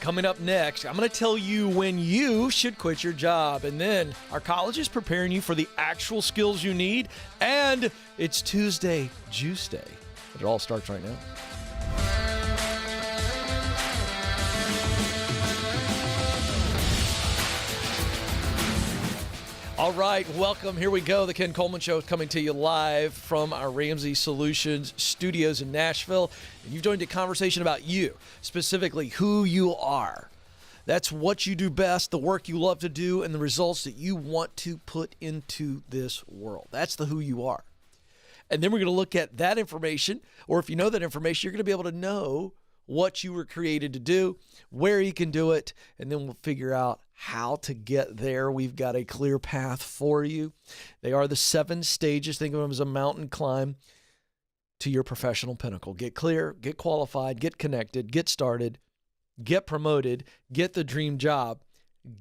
Coming up next, I'm going to tell you when you should quit your job. And then our college is preparing you for the actual skills you need. And it's Tuesday Juice Day. It all starts right now. All right, welcome. Here we go. The Ken Coleman Show is coming to you live from our Ramsey Solutions studios in Nashville. And you've joined a conversation about you, specifically who you are. That's what you do best, the work you love to do, and the results that you want to put into this world. That's the who you are. And then we're going to look at that information, or if you know that information, you're going to be able to know what you were created to do, where you can do it, and then we'll figure out how to get there. We've got a clear path for you. They are the 7 stages. Think of them as a mountain climb to your professional pinnacle. Get clear, get qualified, get connected, get started, get promoted, get the dream job,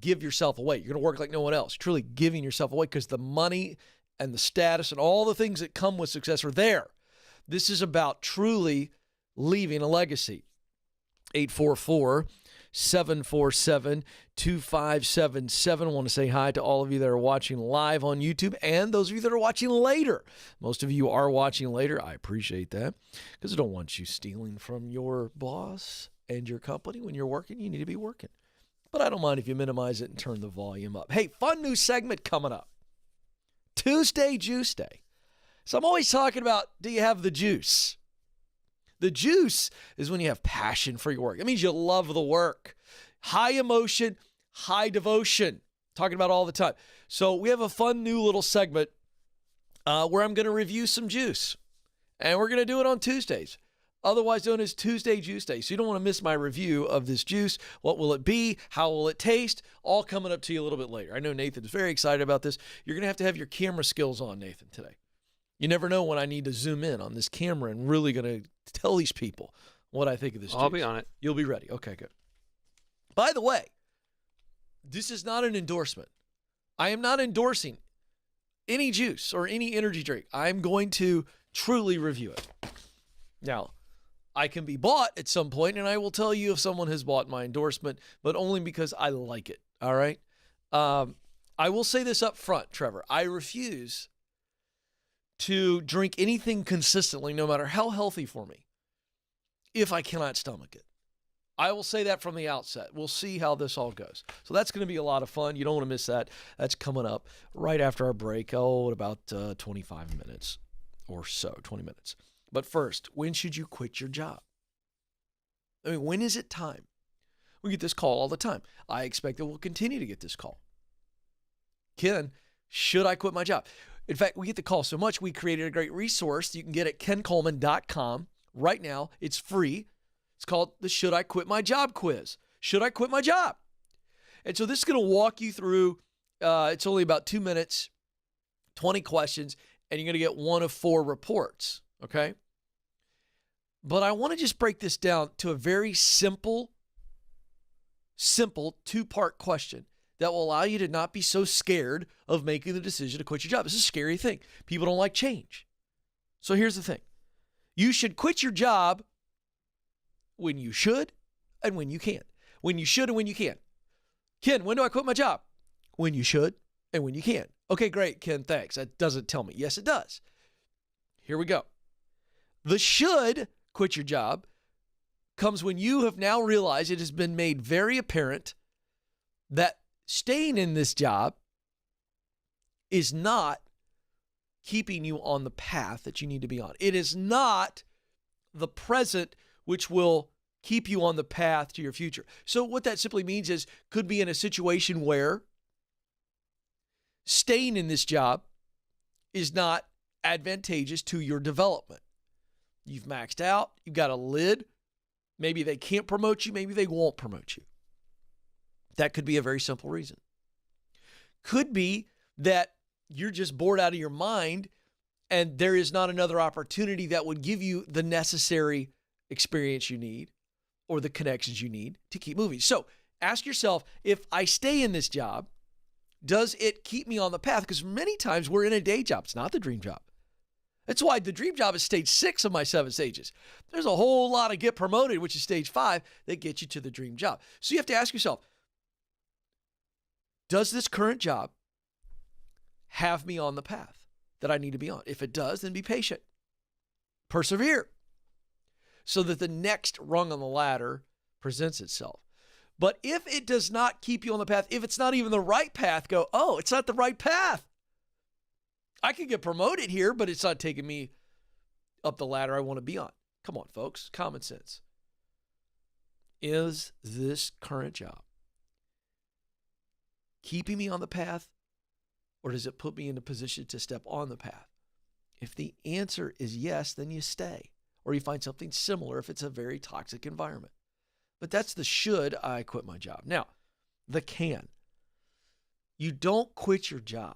give yourself away. You're going to work like no one else, truly giving yourself away, because the money and the status and all the things that come with success are there. This is about truly leaving a legacy. 844-747-2577. I want to say hi to all of you that are watching live on YouTube and those of you that are watching later. Most of you are watching later. I appreciate that, because I don't want you stealing from your boss and your company when you're working. You need to be working. But I don't mind if you minimize it and turn the volume up. Hey, fun new segment coming up. Tuesday Juice Day. So I'm always talking about, do you have the juice? The juice is when you have passion for your work. It means you love the work. High emotion, high devotion. Talking about all the time. So we have a fun new little segment where I'm going to review some juice. And we're going to do it on Tuesdays, otherwise known as Tuesday Juice Day. So you don't want to miss my review of this juice. What will it be? How will it taste? All coming up to you a little bit later. I know Nathan is very excited about this. You're going to have your camera skills on, Nathan, today. You never know when I need to zoom in on this camera and really going to tell these people what I think of this juice. I'll be on it. You'll be ready. Okay, good. By the way, this is not an endorsement. I am not endorsing any juice or any energy drink. I'm going to truly review it. Now, I can be bought at some point, and I will tell you if someone has bought my endorsement, but only because I like it, all right? I will say this up front, Trevor. I refuse to drink anything consistently, no matter how healthy for me, if I cannot stomach it. I will say that from the outset. We'll see how this all goes. So that's going to be a lot of fun. You don't want to miss that. That's coming up right after our break. In about 25 minutes or so, 20 minutes. But first, when should you quit your job? I mean, when is it time? We get this call all the time. I expect that we'll continue to get this call. Ken, should I quit my job? In fact, we get the call so much, we created a great resource you can get at kencoleman.com. Right now, it's free. It's called the Should I Quit My Job quiz. Should I quit my job? And so this is going to walk you through, it's only about 2 minutes, 20 questions, and you're going to get 1 of 4 reports, okay? But I want to just break this down to a very simple 2-part question that will allow you to not be so scared of making the decision to quit your job. This is a scary thing. People don't like change. So here's the thing. You should quit your job when you should and when you can. When you should and when you can. Ken, when do I quit my job? When you should and when you can. Okay, great, Ken, thanks. That doesn't tell me. Yes, it does. Here we go. The should quit your job comes when you have now realized it has been made very apparent that staying in this job is not keeping you on the path that you need to be on. It is not the present which will keep you on the path to your future. So what that simply means is could be in a situation where staying in this job is not advantageous to your development. You've maxed out. You've got a lid. Maybe they can't promote you. Maybe they won't promote you. That could be a very simple reason. Could be that you're just bored out of your mind and there is not another opportunity that would give you the necessary experience you need or the connections you need to keep moving. So ask yourself, if I stay in this job, does it keep me on the path? Because many times we're in a day job. It's not the dream job. That's why the dream job is stage 6 of my 7 stages. There's a whole lot of get promoted, which is stage 5, that get you to the dream job. So you have to ask yourself, does this current job have me on the path that I need to be on? If it does, then be patient. Persevere so that the next rung on the ladder presents itself. But if it does not keep you on the path, if it's not even the right path, go, oh, it's not the right path. I could get promoted here, but it's not taking me up the ladder I want to be on. Come on, folks. Common sense. Is this current job keeping me on the path, or does it put me in a position to step on the path? If the answer is yes, then you stay, or you find something similar if it's a very toxic environment. But that's the should I quit my job. Now, the can. You don't quit your job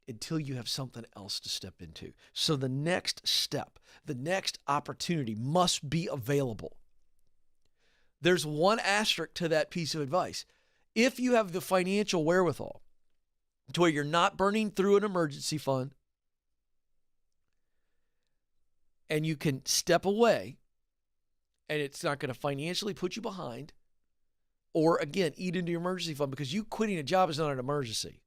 until you have something else to step into. So the next step, the next opportunity must be available. There's one asterisk to that piece of advice. If you have the financial wherewithal to where you're not burning through an emergency fund and you can step away and it's not going to financially put you behind, or again, eat into your emergency fund, because you quitting a job is not an emergency.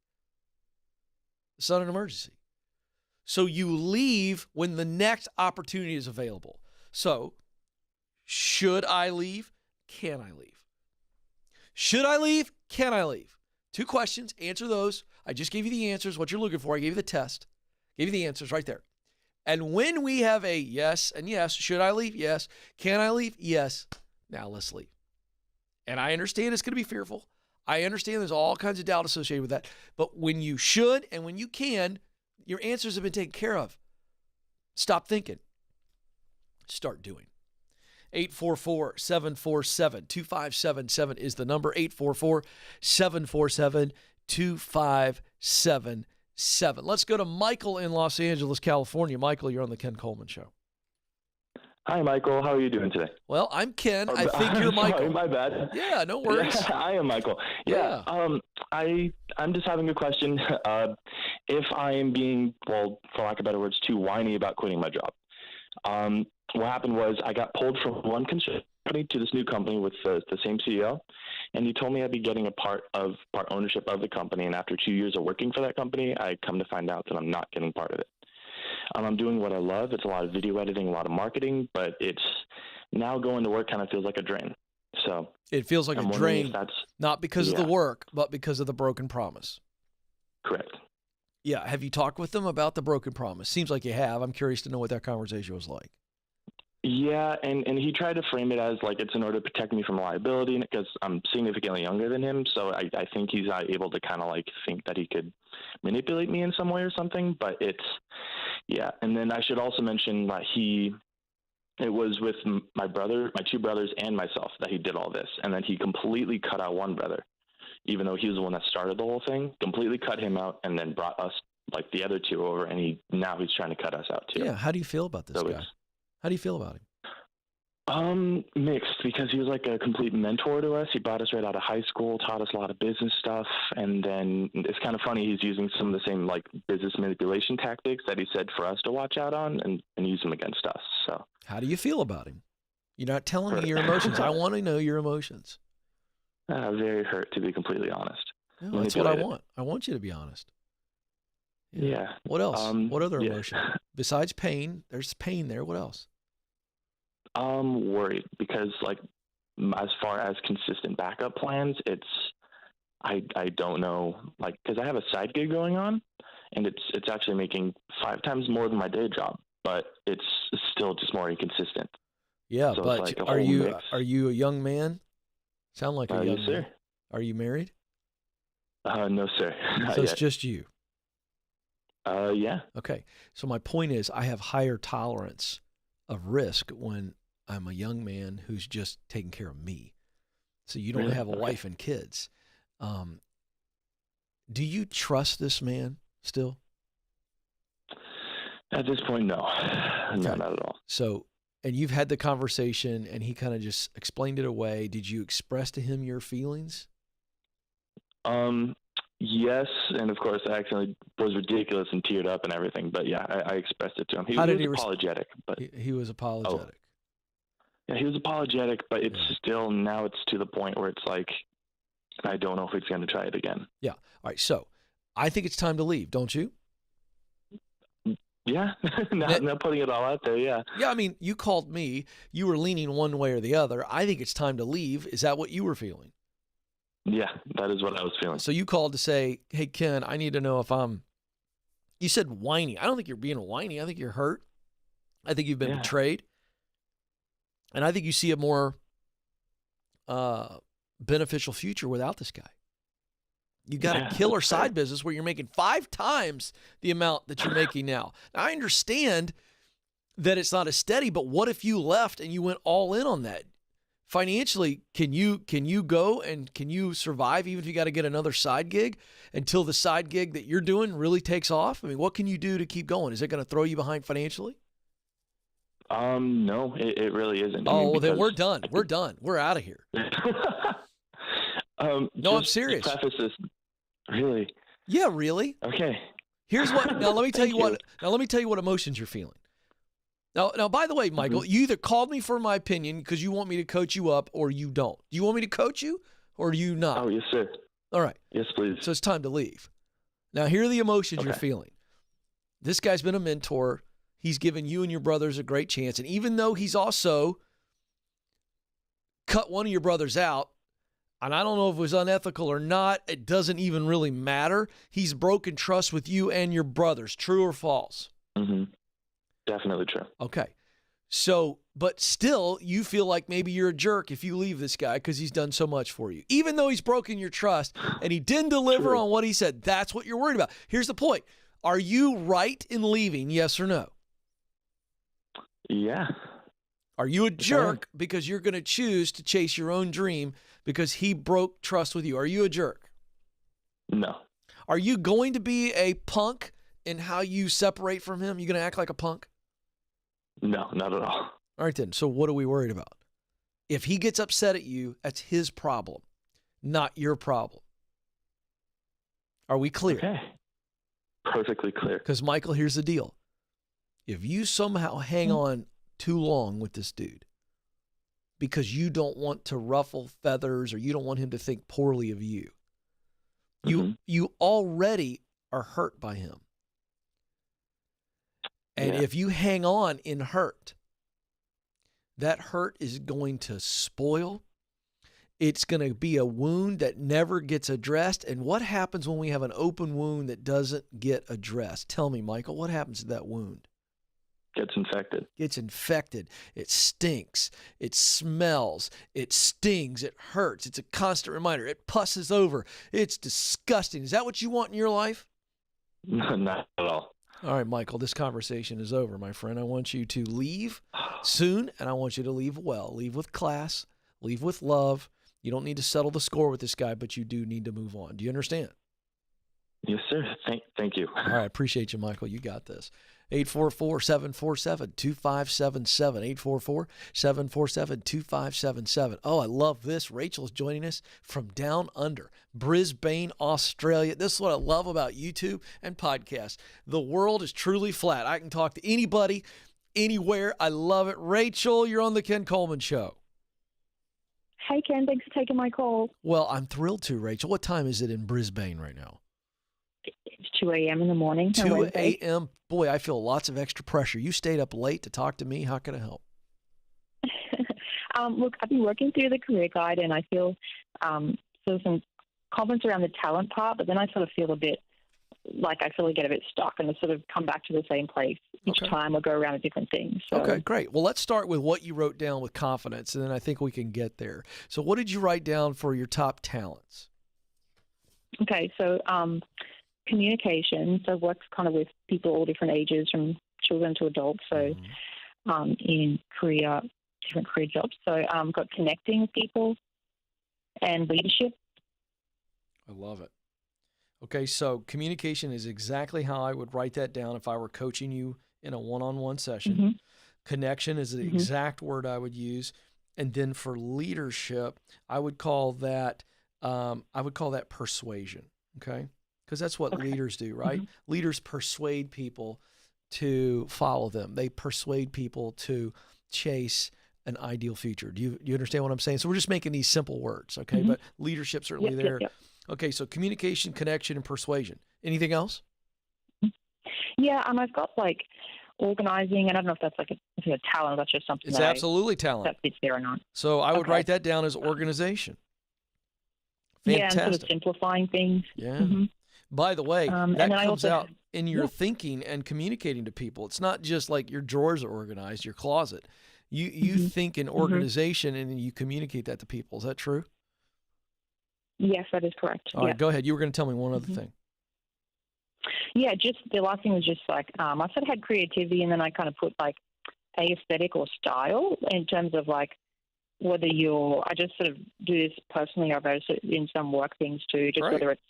It's not an emergency. So you leave when the next opportunity is available. So, should I leave? Can I leave? Should I leave? Can I leave? 2 questions. Answer those. I just gave you the answers, what you're looking for. I gave you the test. Gave you the answers right there. And when we have a yes and yes, should I leave? Yes. Can I leave? Yes. Now let's leave. And I understand it's going to be fearful. I understand there's all kinds of doubt associated with that. But when you should and when you can, your answers have been taken care of. Stop thinking. Start doing. 844-747-2577 is the number. 844-747-2577. Let's go to Michael in Los Angeles, California. Michael, you're on the Ken Coleman Show. Hi, Michael. How are you doing today? Well, I'm Ken. I think you're Michael. Sorry, my bad. Yeah, no worries. Yeah, I am Michael. Yeah. I'm just having a question. If I am being, well, for lack of better words, too whiny about quitting my job. What happened was I got pulled from one construction company to this new company with the same CEO, and he told me I'd be getting a part ownership of the company. And after 2 years of working for that company, I come to find out that I'm not getting part of it. I'm doing what I love. It's a lot of video editing, a lot of marketing, but it's now going to work kind of feels like a drain. So it feels like a drain, not because of the work, but because of the broken promise. Correct. Yeah. Have you talked with them about the broken promise? Seems like you have. I'm curious to know what that conversation was like. Yeah, and he tried to frame it as like it's in order to protect me from liability because I'm significantly younger than him. So I think he's not able to kind of like think that he could manipulate me in some way or something. But yeah. And then I should also mention that it was with my two brothers and myself that he did all this. And then he completely cut out one brother, even though he was the one that started the whole thing, completely cut him out and then brought us, like the other two, over. And now he's trying to cut us out too. Yeah. How do you feel about this guy? How do you feel about him? Mixed, because he was like a complete mentor to us. He brought us right out of high school, taught us a lot of business stuff. And then it's kind of funny. He's using some of the same like business manipulation tactics that he said for us to watch out on and use them against us. So how do you feel about him? You're not telling me your emotions. I want to know your emotions. Very hurt, to be completely honest. No, that's what I want. I want you to be honest. Yeah. What else? What other emotion? Besides pain, there's pain there. What else? Worried because like as far as consistent backup plans, I don't know, like, because I have a side gig going on and it's actually making 5 times more than my day job, but it's still just more inconsistent. Yeah, so but like are you a young man? Sound like a young yes, man. Sir. Are you married? No, sir. Not so yet. It's just you. Yeah. Okay. So my point is I have higher tolerance of risk when I'm a young man who's just taking care of me. So you don't have a wife and kids. Do you trust this man still? At this point, no. Okay. No, not at all. So, and you've had the conversation and he kind of just explained it away. Did you express to him your feelings? Yes, and of course I accidentally was ridiculous and teared up and everything. But yeah, I expressed it to him. He was apologetic, but he was apologetic. Yeah, he was apologetic, but it's still, now it's to the point where it's like, I don't know if he's going to try it again. Yeah. All right. So I think it's time to leave, don't you? Yeah. not putting it all out there. Yeah. Yeah. I mean, you called me, you were leaning one way or the other. I think it's time to leave. Is that what you were feeling? Yeah, that is what I was feeling. So you called to say, hey, Ken, I need to know if you said whiny. I don't think you're being whiny. I think you're hurt. I think you've been betrayed. And I think you see a more beneficial future without this guy. You got a killer side business where you're making 5 times the amount that you're making now. Now, I understand that it's not as steady, but what if you left and you went all in on that? Financially, can you go and can you survive even if you got to get another side gig until the side gig that you're doing really takes off? I mean, what can you do to keep going? Is it going to throw you behind financially? No, it really isn't. Well, then we're done. We're done. We're out of here. No, I'm serious. Preface this, really? Yeah, really. Okay. Here's what. Now let me tell you what. Now let me tell you what emotions you're feeling. Now, by the way, Michael, you either called me for my opinion because you want me to coach you up, or you don't. Do you want me to coach you, or do you not? Oh, yes, sir. All right. Yes, please. So it's time to leave. Now, here are the emotions you're feeling. This guy's been a mentor. He's given you and your brothers a great chance. And even though he's also cut one of your brothers out, and I don't know if it was unethical or not, it doesn't even really matter. He's broken trust with you and your brothers. True or false? Mm-hmm. Definitely true. Okay. So, but still, you feel like maybe you're a jerk if you leave this guy because he's done so much for you. Even though he's broken your trust and he didn't deliver on what he said, that's what you're worried about. Here's the point. Are you right in leaving, yes or no? Yeah. Are you a jerk because you're going to choose to chase your own dream because he broke trust with you? Are you a jerk? No. Are you going to be a punk in how you separate from him? You going to act like a punk? No, not at all. All right, then. So what are we worried about? If he gets upset at you, that's his problem, not your problem. Are we clear? Okay. Perfectly clear. Because, Michael, here's the deal. If you somehow hang on too long with this dude because you don't want to ruffle feathers or you don't want him to think poorly of you, you already are hurt by him. And if you hang on in hurt, that hurt is going to spoil. It's going to be a wound that never gets addressed. And what happens when we have an open wound that doesn't get addressed? Tell me, Michael, what happens to that wound? Gets infected. Gets infected. It stinks. It smells. It stings. It hurts. It's a constant reminder. It pusses over. It's disgusting. Is that what you want in your life? No, not at all. All right, Michael, this conversation is over, my friend. I want you to leave soon, and I want you to leave well. Leave with class. Leave with love. You don't need to settle the score with this guy, but you do need to move on. Do you understand? Yes, sir. Thank you. All right, appreciate you, Michael. You got this. 844-747-2577. 844-747-2577. Oh, I love this. Rachel's joining us from down under, Brisbane, Australia. This is what I love about YouTube and podcasts. The world is truly flat. I can talk to anybody, anywhere. I love it. Rachel, you're on the Ken Coleman Show. Hey, Ken. Thanks for taking my call. Well, I'm thrilled to, Rachel. What time is it in Brisbane right now? It's 2 a.m. in the morning. 2 a.m. Boy, I feel lots of extra pressure. You stayed up late to talk to me. How can I help? Look, I've been working through the career guide, and I feel sort of some confidence around the talent part, but then I sort of feel a bit like I sort of get a bit stuck and I sort of come back to the same place each time or go around a different thing. So. Okay, great. Well, let's start with what you wrote down with confidence, and then I think we can get there. So what did you write down for your top talents? Okay, so communication. So I've worked kind of with people all different ages, from children to adults. So in different career jobs. So got connecting with people and leadership. I love it. Okay, so communication is exactly how I would write that down if I were coaching you in a one-on-one session. Connection is the exact word I would use. And then for leadership, I would call that persuasion. Okay. Because that's what leaders do, right? Mm-hmm. Leaders persuade people to follow them. They persuade people to chase an ideal future. Do you understand what I'm saying? So we're just making these simple words, okay? Mm-hmm. But leadership certainly there. Yep. Okay, so communication, connection, and persuasion. Anything else? Yeah, and I've got like organizing, and I don't know if that's like a talent. That's just something It's absolutely talent. that fits there or not. So I would write that down as organization. Fantastic. Fantastic. Yeah, and sort of simplifying things. Yeah. Mm-hmm. By the way, that comes out in your Yeah. thinking and communicating to people. It's not just like your drawers are organized, your closet. You think in organization and then you communicate that to people. Is that true? Yes, that is correct. All right, go ahead. You were going to tell me one other thing. Yeah, just the last thing was just like I said I had creativity, and then I kind of put like aesthetic or style in terms of like whether I just sort of do this personally. I've noticed it in some work things too, just whether it's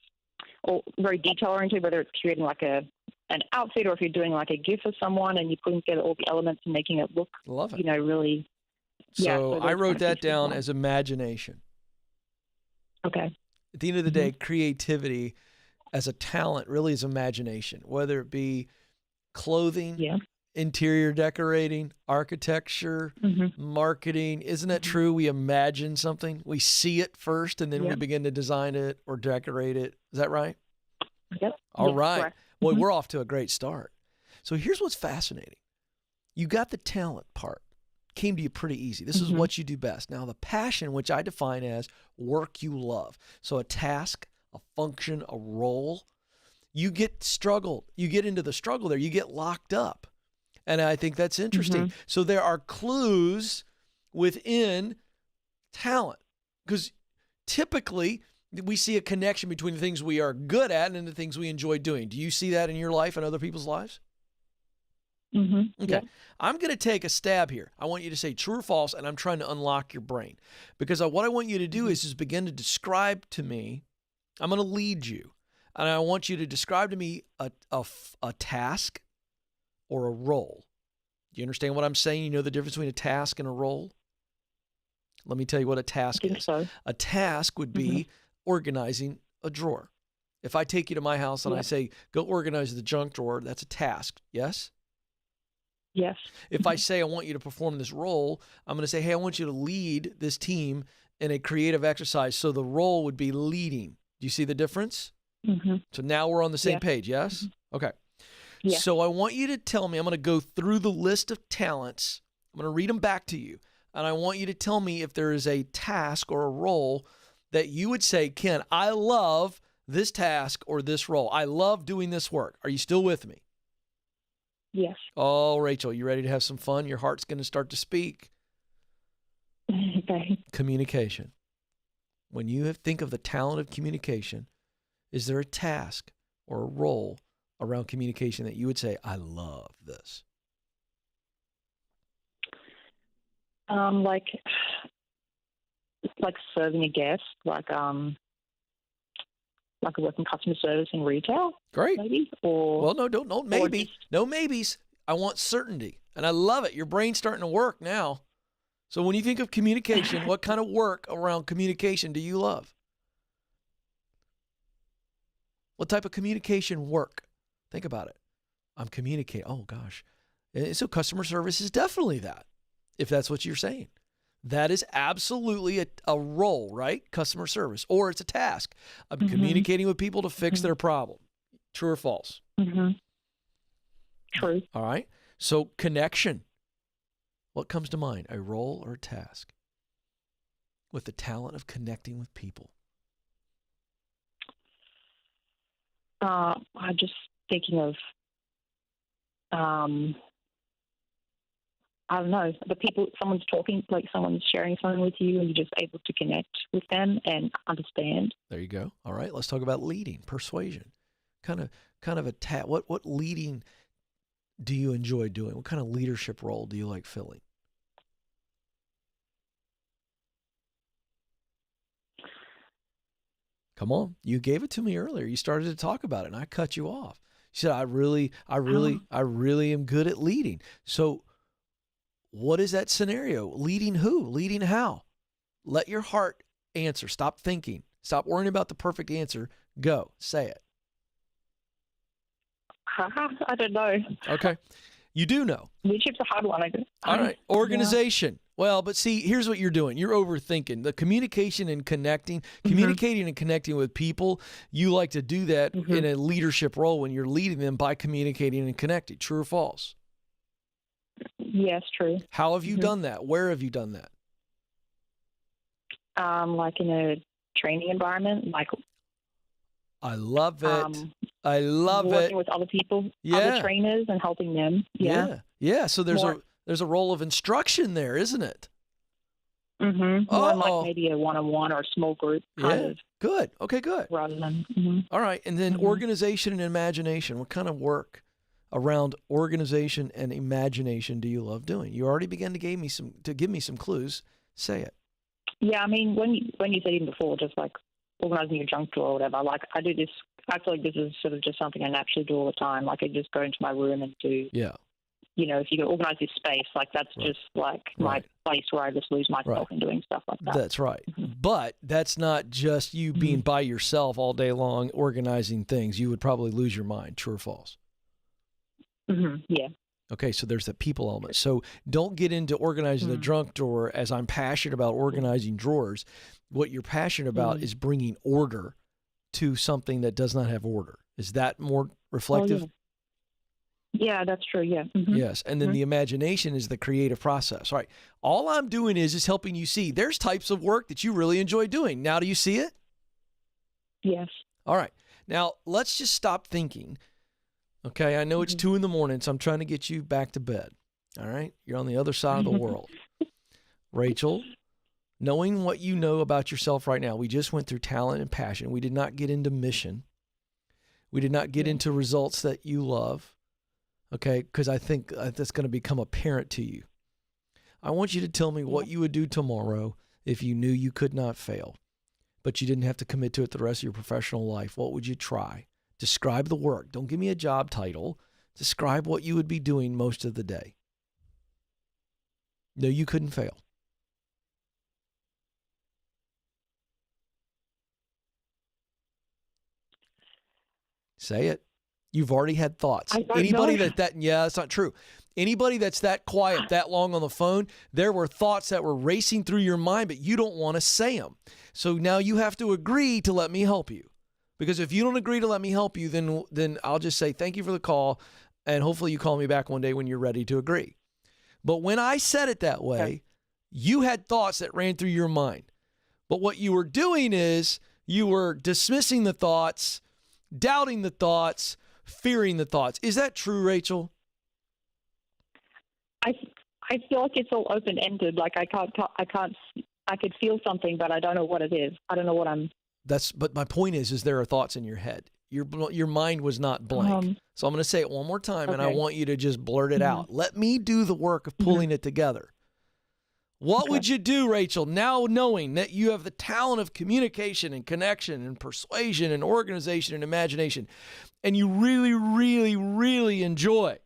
or very detail oriented, whether it's creating like an outfit, or if you're doing like a gift for someone and you're putting together all the elements and making it look, love it. Really. So I wrote that down as imagination. Okay. At the end of the day, creativity as a talent really is imagination, whether it be clothing, interior decorating, architecture, marketing. Isn't that true? We imagine something. We see it first, and then we begin to design it or decorate it. Is that right? Yep. All right. Correct. Boy, we're off to a great start. So here's what's fascinating. You got the talent part. Came to you pretty easy. This is what you do best. Now, the passion, which I define as work you love. So a task, a function, a role. You get struggled. You get into the struggle there. You get locked up. And I think that's interesting. So there are clues within talent, because typically we see a connection between the things we are good at and the things we enjoy doing. Do you see that in your life and other people's lives? Okay. Yeah. I'm going to take a stab here. I want you to say true or false, and I'm trying to unlock your brain. Because what I want you to do is begin to describe to me, I'm going to lead you, and I want you to describe to me a task or a role. Do you understand what I'm saying? You know the difference between a task and a role? Let me tell you what a task is. So. A task would be organizing a drawer. If I take you to my house and I say, go organize the junk drawer, that's a task, yes? Yes. If I say I want you to perform this role, I'm going to say, hey, I want you to lead this team in a creative exercise. So the role would be leading. Do you see the difference? So now we're on the same page, yes? Okay. Yeah. So I want you to tell me, I'm going to go through the list of talents. I'm going to read them back to you. And I want you to tell me if there is a task or a role that you would say, Ken, I love this task or this role. I love doing this work. Are you still with me? Yes. Oh, Rachel, you ready to have some fun? Your heart's going to start to speak. Okay. Communication. When you think of the talent of communication, is there a task or a role around communication that you would say, I love this? Like serving a guest, like I work in customer service in retail. Great. Maybe, or well, no, maybe, no maybes. I want certainty, and I love it. Your brain's starting to work now. So when you think of communication, what kind of work around communication do you love? What type of communication work? Think about it. I'm communicating. Oh gosh, and so customer service is definitely that. If that's what you're saying. That is absolutely a role, right? Customer service, or it's a task. I'm communicating with people to fix their problem. True or false? True. All right. So connection. What comes to mind? A role or a task? With the talent of connecting with people. I'm just thinking of I don't know, the people, someone's talking, like someone's sharing something with you and you're just able to connect with them and understand. There you go. All right, let's talk about leading, persuasion. Kind of what leading do you enjoy doing? What kind of leadership role do you like filling? Come on, you gave it to me earlier. You started to talk about it and I cut you off. You said, I really am good at leading. So what is that scenario? Leading who? Leading how? Let your heart answer. Stop thinking. Stop worrying about the perfect answer. Go. Say it. I don't know. Okay. You do know. Leadership's a hard one. All right. Organization. Yeah. Well, but see, here's what you're doing. You're overthinking. The communication and connecting with people, you like to do that in a leadership role when you're leading them by communicating and connecting. True or false? Yes, true. How have you done that? Where have you done that? Like in a training environment, like I love it. I love working with other people, other trainers, and helping them. Yeah. So there's a role of instruction there, isn't it? Mm-hmm. More like maybe a one-on-one or a small group. Kind of, good. Okay, good. Rather than. All right, and then organization and imagination. What kind of work around organization and imagination do you love doing? You already began to give me some clues. Say it. Yeah, I mean, when you said even before, just like organizing your junk drawer or whatever, like I do this. I feel like this is sort of just something I naturally do all the time. Like I just go into my room and do. Yeah. You know, if you can organize this space, like that's just like my place where I just lose myself in doing stuff like that. That's right. But that's not just you being by yourself all day long organizing things. You would probably lose your mind. True or false? Yeah. Okay, so there's the people element. So don't get into organizing the junk drawer as I'm passionate about organizing drawers. What you're passionate about is bringing order to something that does not have order. Is that more reflective? Oh, yeah, that's true. Yeah. Yes. And then the imagination is the creative process. All right. All I'm doing is helping you see there's types of work that you really enjoy doing. Now, do you see it? Yes. All right. Now, let's just stop thinking. Okay. I know it's 2 a.m, so I'm trying to get you back to bed. All right. You're on the other side of the world. Rachel, knowing what you know about yourself right now, we just went through talent and passion. We did not get into mission. We did not get into results that you love. Okay, because I think that's going to become apparent to you. I want you to tell me what you would do tomorrow if you knew you could not fail, but you didn't have to commit to it the rest of your professional life. What would you try? Describe the work. Don't give me a job title. Describe what you would be doing most of the day. No, you couldn't fail. Say it. You've already had thoughts. Anybody that's not true. Anybody that's that quiet, that long on the phone, there were thoughts that were racing through your mind, but you don't want to say them. So now you have to agree to let me help you. Because if you don't agree to let me help you, then I'll just say thank you for the call, and hopefully you call me back one day when you're ready to agree. But when I said it that way, you had thoughts that ran through your mind. But what you were doing is you were dismissing the thoughts, doubting the thoughts, fearing the thoughts. Is that true, Rachel? I feel like it's all open-ended. Like I could feel something, but I don't know what it is. I don't know what I'm. But my point is there are thoughts in your head. Your mind was not blank. So I'm going to say it one more time, and I want you to just blurt it out. Let me do the work of pulling it together. What would you do, Rachel, now knowing that you have the talent of communication and connection and persuasion and organization and imagination, and you really, really, really enjoy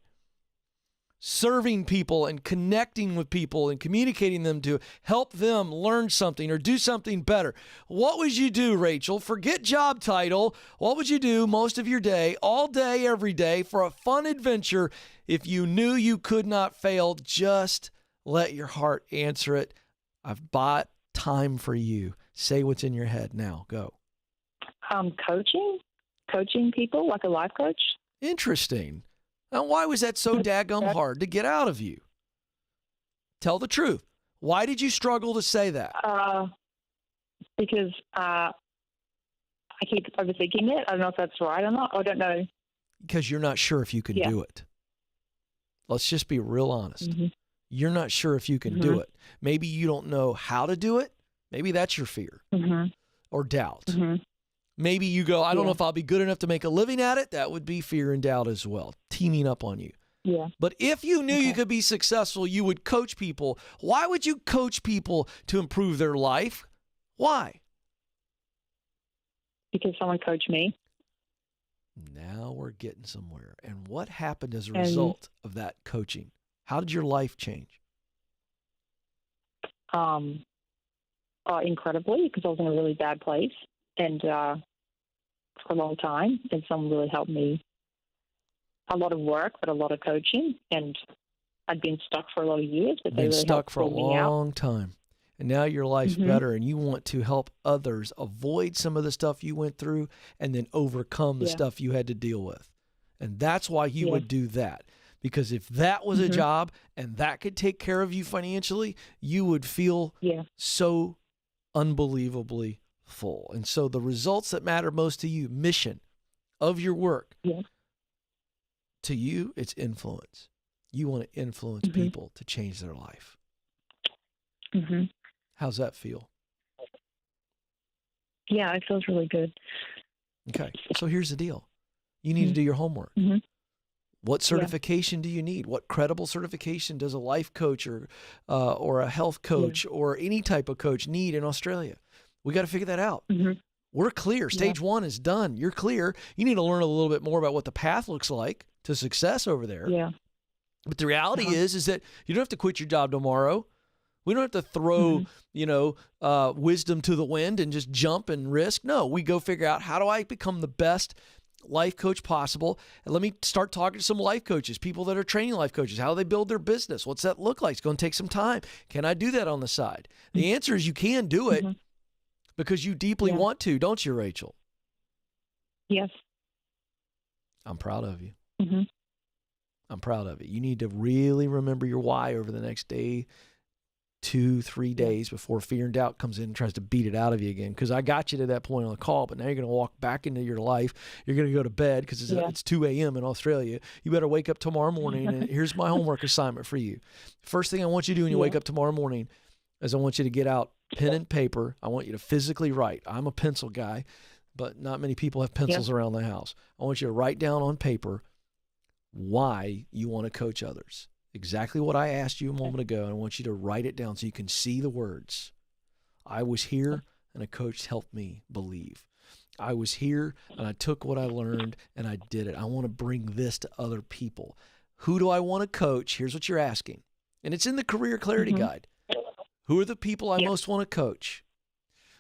serving people and connecting with people and communicating them to help them learn something or do something better? What would you do, Rachel? Forget job title. What would you do most of your day, all day, every day, for a fun adventure if you knew you could not fail? Just let your heart answer it. I've bought time for you. Say what's in your head now. Go. Coaching people like a life coach. Interesting. Now, why was that so daggum hard to get out of you? Tell the truth. Why did you struggle to say that? Because I keep overthinking it. I don't know if that's right or not. I don't know. Because you're not sure if you can do it. Let's just be real honest. You're not sure if you can do it. Maybe you don't know how to do it. Maybe that's your fear or doubt. Maybe you go, I don't know if I'll be good enough to make a living at it. That would be fear and doubt as well, teaming up on you. Yeah. But if you knew you could be successful, you would coach people. Why would you coach people to improve their life? Why? Because someone coached me. Now we're getting somewhere. And what happened as a result of that coaching? How did your life change? Incredibly, because I was in a really bad place. And for a long time, and someone really helped me. A lot of work, but a lot of coaching, and I'd been stuck for a lot of years, but they really helped pull me out. Been stuck for a long time. And now your life's better, and you want to help others avoid some of the stuff you went through and then overcome the stuff you had to deal with. And that's why you would do that. Because if that was a job and that could take care of you financially, you would feel so unbelievably full. And so the results that matter most to you, mission of your work, to you, it's influence. You want to influence people to change their life. How's that feel? Yeah, it feels really good. Okay. So here's the deal. You need to do your homework. What certification do you need? What credible certification does a life coach or a health coach or any type of coach need in Australia? We got to figure that out. We're clear. Stage 1 is done. You're clear. You need to learn a little bit more about what the path looks like to success over there. But the reality is that you don't have to quit your job tomorrow. We don't have to throw, wisdom to the wind and just jump and risk. No, we go figure out, how do I become the best life coach possible? And let me start talking to some life coaches, people that are training life coaches. How do they build their business? What's that look like? It's going to take some time. Can I do that on the side? The answer is you can do it because you deeply want to, don't you, Rachel? Yes. I'm proud of you. I'm proud of it. You need to really remember your why over the next day, 2-3 days before fear and doubt comes in and tries to beat it out of you again. Because I got you to that point on the call, but now you're going to walk back into your life. You're going to go to bed because it's 2 a.m. in Australia. You better wake up tomorrow morning, and here's my homework assignment for you. First thing I want you to do when you wake up tomorrow morning is I want you to get out pen and paper. I want you to physically write. I'm a pencil guy, but not many people have pencils around the house. I want you to write down on paper why you want to coach others. Exactly what I asked you a moment ago, and I want you to write it down so you can see the words. I was here, and a coach helped me believe. I was here, and I took what I learned, and I did it. I want to bring this to other people. Who do I want to coach? Here's what you're asking. And it's in the Career Clarity Guide. Who are the people I most want to coach?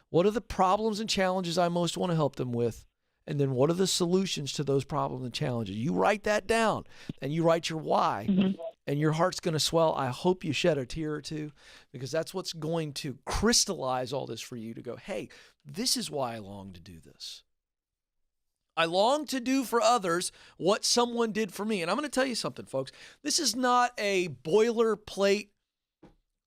What are the problems and challenges I most want to help them with? And then what are the solutions to those problems and challenges? You write that down, and you write your why. And your heart's going to swell. I hope you shed a tear or two, because that's what's going to crystallize all this for you to go, hey, this is why I long to do this. I long to do for others what someone did for me. And I'm going to tell you something, folks. This is not a boilerplate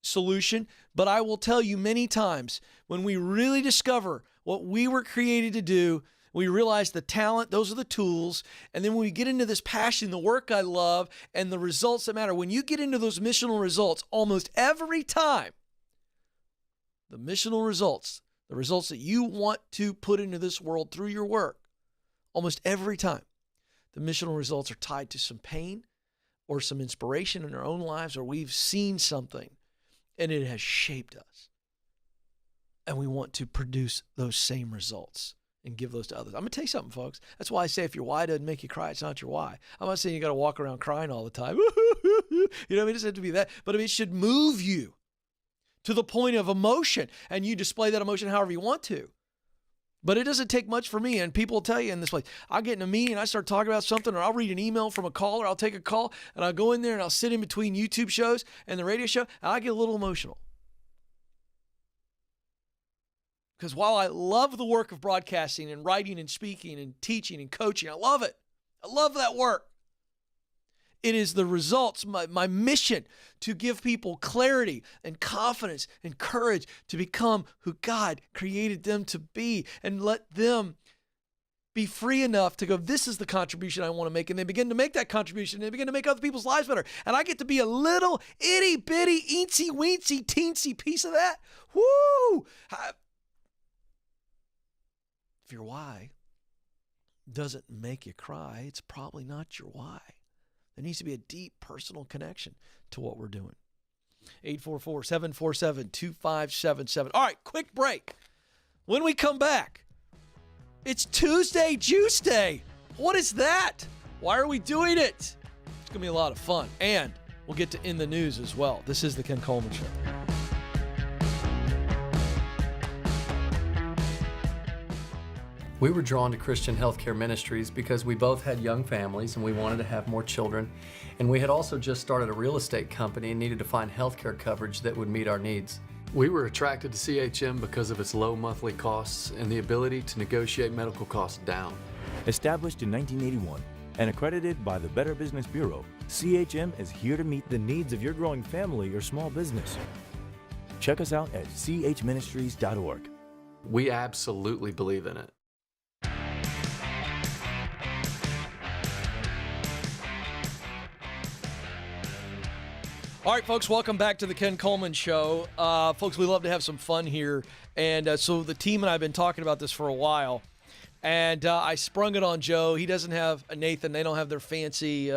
solution, but I will tell you many times, when we really discover what we were created to do, we realize the talent, those are the tools. And then when we get into this passion, the work I love, and the results that matter, when you get into those missional results, almost every time, the missional results, the results that you want to put into this world through your work, almost every time, the missional results are tied to some pain or some inspiration in our own lives, or we've seen something and it has shaped us. And we want to produce those same results and give those to others. I'm going to tell you something, folks. That's why I say if your why doesn't make you cry, it's not your why. I'm not saying you got to walk around crying all the time. You know what I mean? It doesn't have to be that. But I mean, it should move you to the point of emotion, and you display that emotion however you want to. But it doesn't take much for me, and people will tell you in this place. I'll get in a meeting, and I start talking about something, or I'll read an email from a caller, I'll take a call, and I'll go in there, and I'll sit in between YouTube shows and the radio show, and I get a little emotional. Because while I love the work of broadcasting and writing and speaking and teaching and coaching, I love it. I love that work. It is the results, my mission, to give people clarity and confidence and courage to become who God created them to be, and let them be free enough to go, this is the contribution I want to make. And they begin to make that contribution, and they begin to make other people's lives better. And I get to be a little itty bitty, eensy weensy, teensy piece of that. Woo! If your why doesn't make you cry, it's probably not your why. There needs to be a deep personal connection to what we're doing. 844-747-2577. All right, quick break. When we come back, it's Tuesday Juice Day. What is that? Why are we doing it? It's going to be a lot of fun. And we'll get to In the News as well. This is the Ken Coleman Show. We were drawn to Christian Healthcare Ministries because we both had young families and we wanted to have more children. And we had also just started a real estate company and needed to find healthcare coverage that would meet our needs. We were attracted to CHM because of its low monthly costs and the ability to negotiate medical costs down. Established in 1981 and accredited by the Better Business Bureau, CHM is here to meet the needs of your growing family or small business. Check us out at chministries.org. We absolutely believe in it. All right, folks, welcome back to the Ken Coleman Show. Folks, we love to have some fun here. And so the team and I have been talking about this for a while. And I sprung it on Joe. He doesn't have a Nathan. They don't have their fancy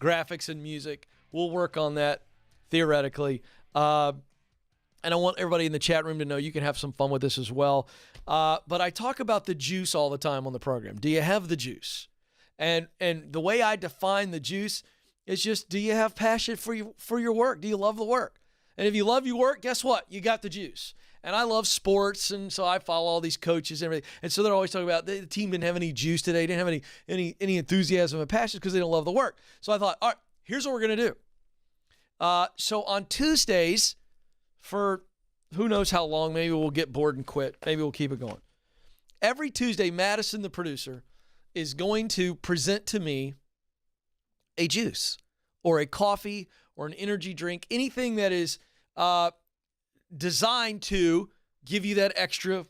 graphics and music. We'll work on that theoretically. And I want everybody in the chat room to know you can have some fun with this as well. But I talk about the juice all the time on the program. Do you have the juice? And the way I define the juice is just, do you have passion for your work? Do you love the work? And if you love your work, guess what? You got the juice. And I love sports, and so I follow all these coaches and everything. And so they're always talking about the team didn't have any juice today, didn't have any enthusiasm and passion because they don't love the work. So I thought, all right, here's what we're going to do. So on Tuesdays, for who knows how long, maybe we'll get bored and quit. Maybe we'll keep it going. Every Tuesday, Madison, the producer, is going to present to me a juice or a coffee or an energy drink, anything that is designed to give you that extra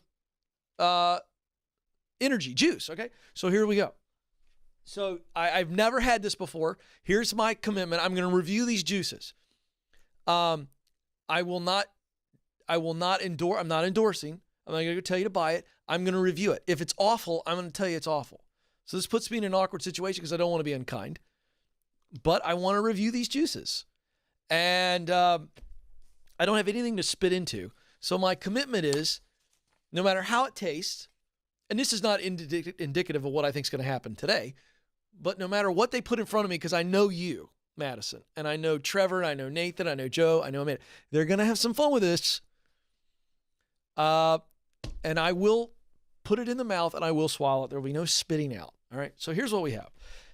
energy, juice, okay? So here we go. So I've never had this before. Here's my commitment. I'm going to review these juices. I will not endorse. I'm not endorsing. I'm not going to tell you to buy it. I'm going to review it. If it's awful, I'm going to tell you it's awful. So this puts me in an awkward situation because I don't want to be unkind. But I want to review these juices. And I don't have anything to spit into. So my commitment is, no matter how it tastes, and this is not indicative of what I think is going to happen today, but no matter what they put in front of me, because I know you, Madison, and I know Trevor, and I know Nathan, I know Joe, I know Amanda, they're going to have some fun with this. And I will put it in the mouth, and I will swallow it. There will be no spitting out. All right, so here's what we have.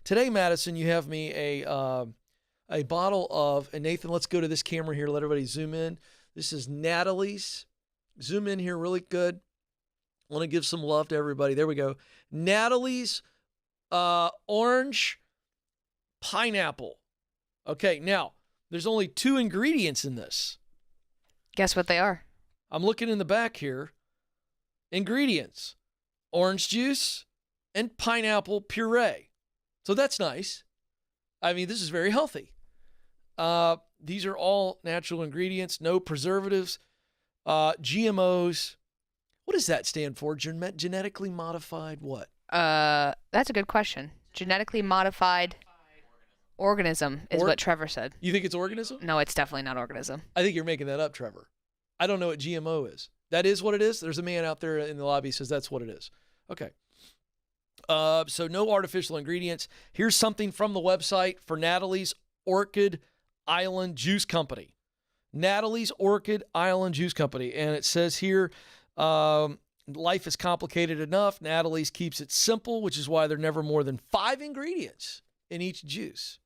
Today, Madison, you have me a bottle of, and Nathan, let's go to this camera here. Let everybody zoom in. This is Natalie's. Zoom in here really good. I want to give some love to everybody. There we go. Natalie's orange pineapple. Okay, now, there's only 2 ingredients in this. Guess what they are? I'm looking in the back here. Ingredients: orange juice and pineapple puree. So that's nice. I mean, this is very healthy. These are all natural ingredients, no preservatives, GMOs. What does that stand for? Genetically modified what? That's a good question. Genetically modified organism is what Trevor said. You think it's organism? No, it's definitely not organism. I think you're making that up, Trevor. I don't know what GMO is. That is what it is? There's a man out there in the lobby who says that's what it is. Okay. So no artificial ingredients. Here's something from the website for Natalie's Orchid Island Juice Company. Natalie's Orchid Island Juice Company. And it says here, life is complicated enough. Natalie's keeps it simple, which is why there are never more than 5 ingredients in each juice.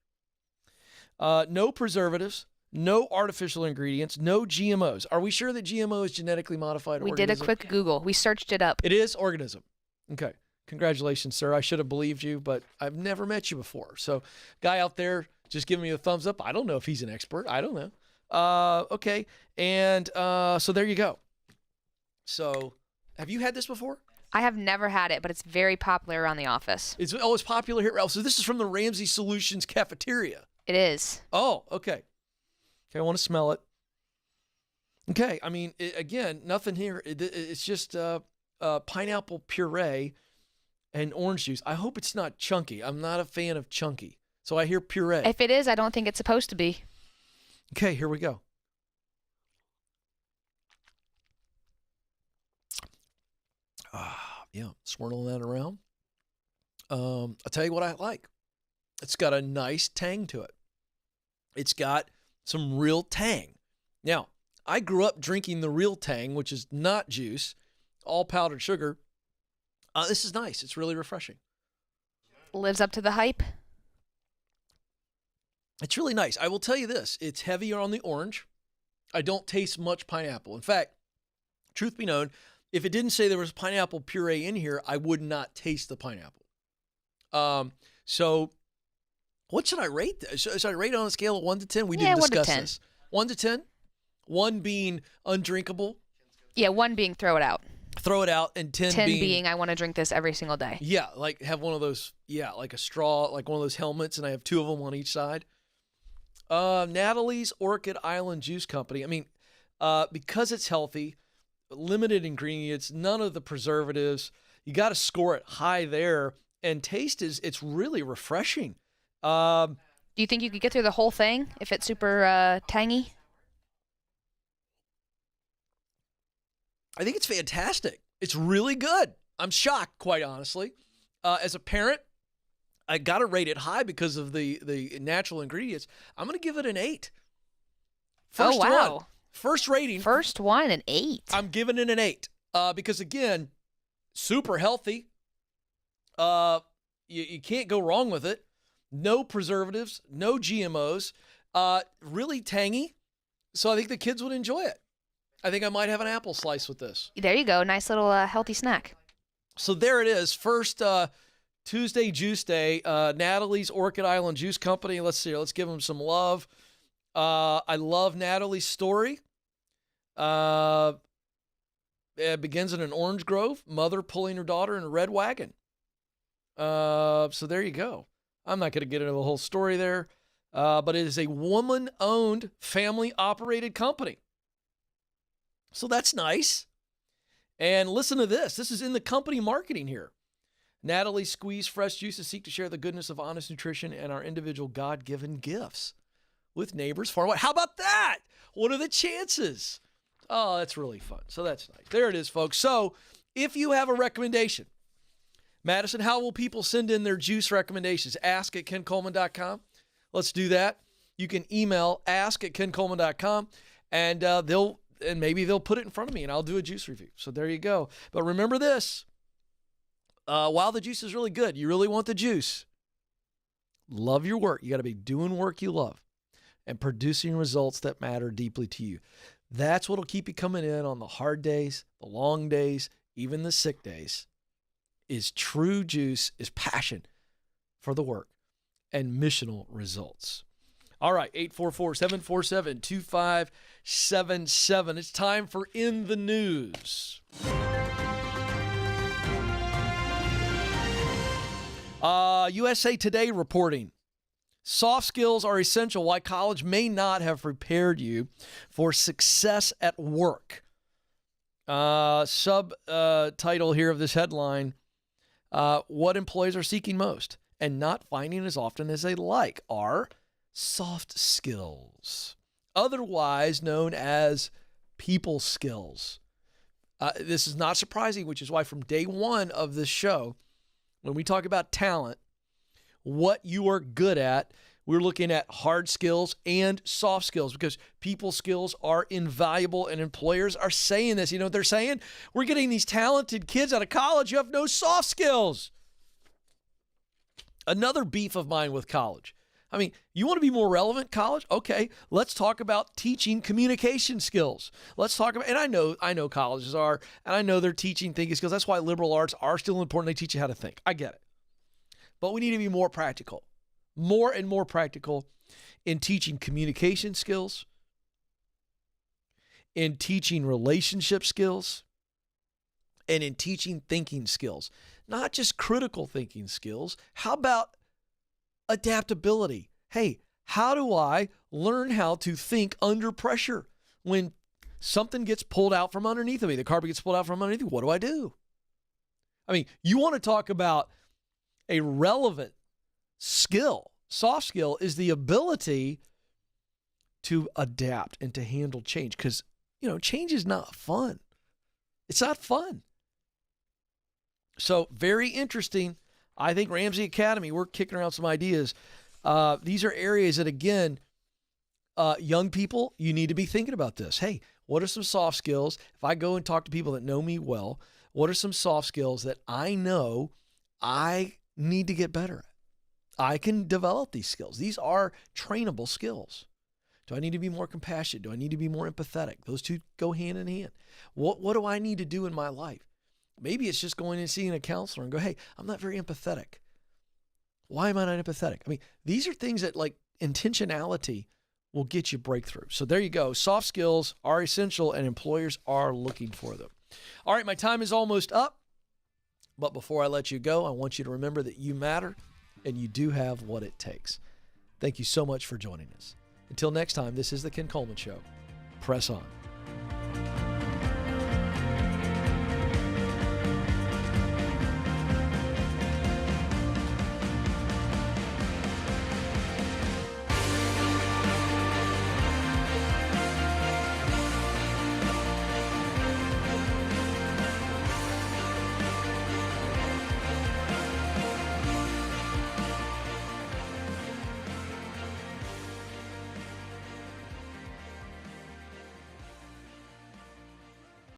No preservatives, no artificial ingredients, no GMOs. Are we sure that GMO is genetically modified organism? We did a quick Google. We searched it up. It is organism. Okay. Congratulations, sir. I should have believed you, but I've never met you before. So guy out there just giving me a thumbs up. I don't know if he's an expert. I don't know. Okay. And so there you go. So have you had this before? I have never had it, but it's very popular around the office. It's popular here. Oh, so this is from the Ramsey Solutions cafeteria. It is. Oh, okay. Okay, I want to smell it. Okay, I mean, again, nothing here. It's just pineapple puree and orange juice. I hope it's not chunky. I'm not a fan of chunky. So I hear puree. If it is, I don't think it's supposed to be. Okay, here we go. Yeah, swirling that around. I'll tell you what I like. It's got a nice tang to it. It's got some real tang. Now, I grew up drinking the real tang, which is not juice, all powdered sugar. This is nice. It's really refreshing. Lives up to the hype. It's really nice. I will tell you this. It's heavier on the orange. I don't taste much pineapple. In fact, truth be known, if it didn't say there was pineapple puree in here, I would not taste the pineapple. So what should I rate this? Should I rate it on a scale of 1 to 10? We didn't discuss 1 to 10. this. 1 to 10? 1 being undrinkable. Yeah, 1 being throw it out. Throw it out, and 10 being I want to drink this every single day. Yeah, like have one of those, like a straw, like one of those helmets, and I have 2 of them on each side. Natalie's Orchid Island Juice Company. I mean, because it's healthy, limited ingredients, none of the preservatives, you got to score it high there. And taste it's really refreshing. Do you think you could get through the whole thing if it's super tangy? I think it's fantastic. It's really good. I'm shocked, quite honestly. As a parent, I got to rate it high because of the natural ingredients. I'm going to give it an 8. First wow. one. First rating. First one, an 8. I'm giving it an 8 because, again, super healthy. You can't go wrong with it. No preservatives, no GMOs, really tangy. So I think the kids would enjoy it. I think I might have an apple slice with this. There you go. Nice little healthy snack. So there it is. First Tuesday Juice Day, Natalie's Orchid Island Juice Company. Let's see here. Let's give them some love. I love Natalie's story. It begins in an orange grove, mother pulling her daughter in a red wagon. So there you go. I'm not going to get into the whole story there, but it is a woman-owned, family-operated company. So that's nice. And listen to this. This is in the company marketing here. Natalie Squeeze Fresh Juices seek to share the goodness of honest nutrition and our individual God-given gifts with neighbors far away. How about that? What are the chances? Oh, that's really fun. So that's nice. There it is, folks. So if you have a recommendation, Madison, how will people send in their juice recommendations? Ask@KenColeman.com. Let's do that. You can email ask@KenColeman.com, and maybe they'll put it in front of me, and I'll do a juice review. So there you go. But remember this. While the juice is really good, you really want the juice. Love your work. You got to be doing work you love and producing results that matter deeply to you. That's what will keep you coming in on the hard days, the long days, even the sick days. Is true juice, is passion for the work and missional results. All right, 844-747-2577. It's time for In the News. USA Today reporting. Soft skills are essential. Why college may not have prepared you for success at work. Subtitle here of this headline. What employees are seeking most and not finding as often as they like are soft skills, otherwise known as people skills. This is not surprising, which is why from day one of this show, when we talk about talent, what you are good at, we're looking at hard skills and soft skills because people skills are invaluable and employers are saying this. You know what they're saying? We're getting these talented kids out of college. You have no soft skills. Another beef of mine with college. I mean, you want to be more relevant, college? Okay, let's talk about teaching communication skills. Let's talk about, and I know colleges are, and I know they're teaching thinking skills. That's why liberal arts are still important. They teach you how to think. I get it. But we need to be more practical. More and more practical in teaching communication skills, in teaching relationship skills, and in teaching thinking skills. Not just critical thinking skills. How about adaptability? Hey, how do I learn how to think under pressure when something gets pulled out from underneath of me? The carpet gets pulled out from underneath me. What do I do? I mean, you want to talk about a relevant skill. Soft skill is the ability to adapt and to handle change because, change is not fun. It's not fun. So very interesting. I think Ramsey Academy, we're kicking around some ideas. These are areas that, again, young people, you need to be thinking about this. Hey, what are some soft skills? If I go and talk to people that know me well, What are some soft skills that I know I need to get better at? I can develop these skills. These are trainable skills. Do I need to be more compassionate? Do I need to be more empathetic? Those two go hand in hand. What do I need to do in my life? Maybe it's just going and seeing a counselor and go, hey, I'm not very empathetic. Why am I not empathetic? I mean, these are things that like intentionality will get you breakthrough. So there you go. Soft skills are essential and employers are looking for them. All right, my time is almost up. But before I let you go, I want you to remember that you matter and you do have what it takes. Thank you so much for joining us. Until next time, this is the Ken Coleman Show. Press on.